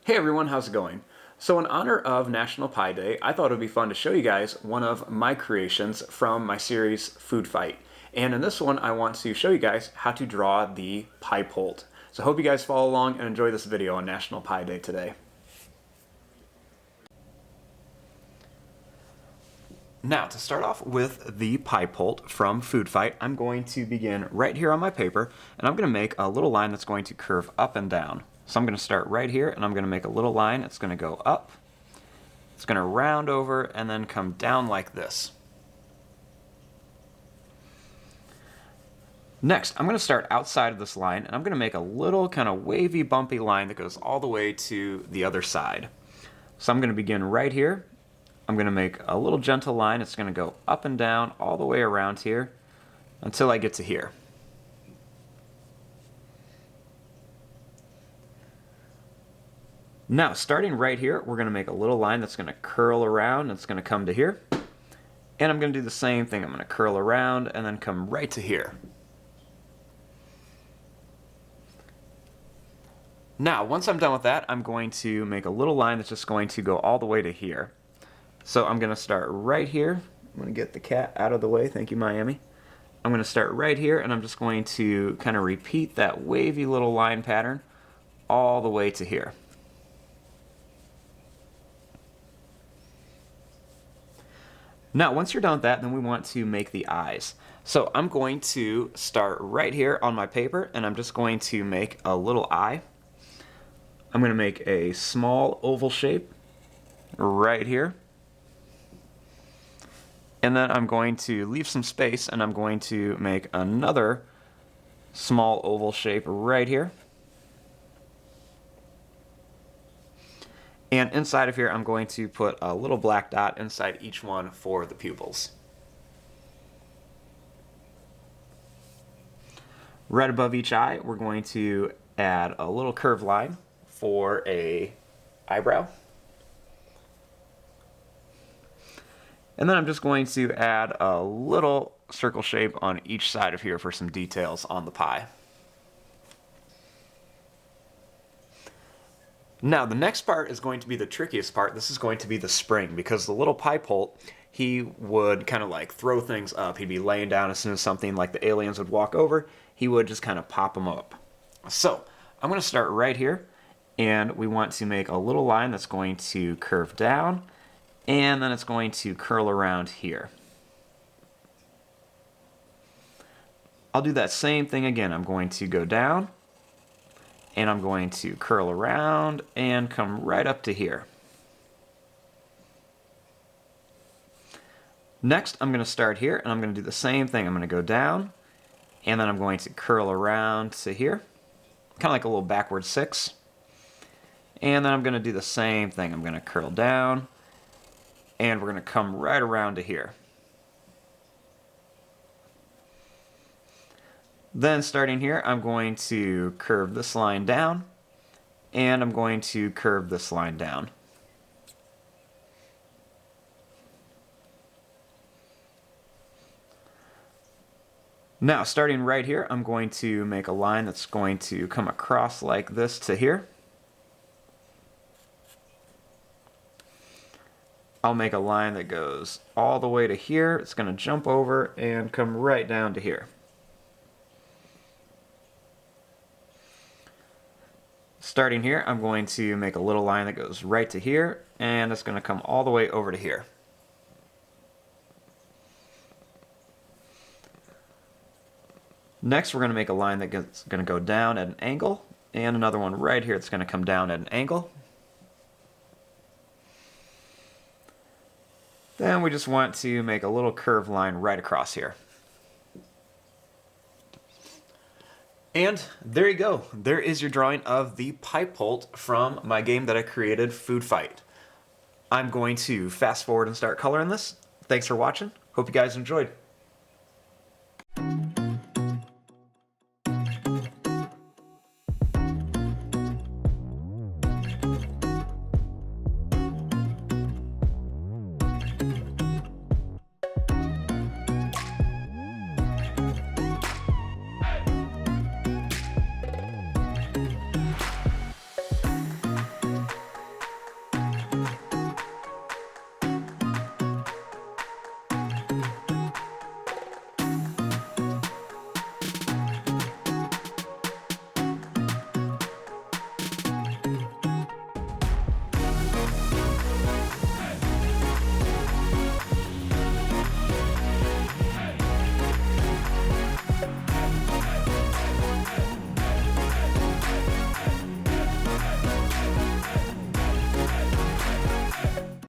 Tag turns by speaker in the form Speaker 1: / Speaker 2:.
Speaker 1: Hey everyone, how's it going? So in honor of National Pie Day, I thought it would be fun to show you guys one of my creations from my series Food Fight. And in this one, I want to show you guys how to draw the pie PULT. So I hope you guys follow along and enjoy this video on National Pie Day today. Now, to start off with the pie PULT from Food Fight, I'm going to begin right here on my paper, and I'm going to make a little line that's going to curve up and down. So I'm going to start right here, and I'm going to make a little line. It's going to go up, it's going to round over, and then come down like this. Next, I'm going to start outside of this line, and I'm going to make a little kind of wavy, bumpy line that goes all the way to the other side. So I'm going to begin right here. I'm going to make a little gentle line. It's going to go up and down all the way around here until I get to here. Now, starting right here, we're going to make a little line that's going to curl around. It's going to come to here. And I'm going to do the same thing. I'm going to curl around and then come right to here. Now, once I'm done with that, I'm going to make a little line that's just going to go all the way to here. So I'm going to start right here. I'm going to get the cat out of the way. Thank you, Miami. I'm going to start right here, and I'm just going to kind of repeat that wavy little line pattern all the way to here. Now, once you're done with that, then we want to make the eyes. So I'm going to start right here on my paper, and I'm just going to make a little eye. I'm going to make a small oval shape right here. And then I'm going to leave some space, and I'm going to make another small oval shape right here. And inside of here, I'm going to put a little black dot inside each one for the pupils. Right above each eye, we're going to add a little curved line for an eyebrow. And then I'm just going to add a little circle shape on each side of here for some details on the pie. Now, the next part is going to be the trickiest part. This is going to be the spring, because the little pie PULT, he would kind of like throw things up. He'd be laying down as soon as something like the aliens would walk over, he would just kind of pop them up. So I'm going to start right here, and we want to make a little line that's going to curve down, and then it's going to curl around here. I'll do that same thing again. I'm going to go down, and I'm going to curl around and come right up to here. Next, I'm going to start here, and I'm going to do the same thing. I'm going to go down, and then I'm going to curl around to here, kind of like a little backward 6. And then I'm going to do the same thing. I'm going to curl down, and we're going to come right around to here. Then starting here, I'm going to curve this line down, and I'm going to curve this line down. Now, starting right here, I'm going to make a line that's going to come across like this to here. I'll make a line that goes all the way to here. It's going to jump over and come right down to here. Starting here, I'm going to make a little line that goes right to here, and it's going to come all the way over to here. Next, we're going to make a line that's going to go down at an angle, and another one right here that's going to come down at an angle. Then we just want to make a little curved line right across here. And there you go. There is your drawing of the pie PULT from my game that I created, Food Fight. I'm going to fast forward and start coloring this. Thanks for watching. Hope you guys enjoyed.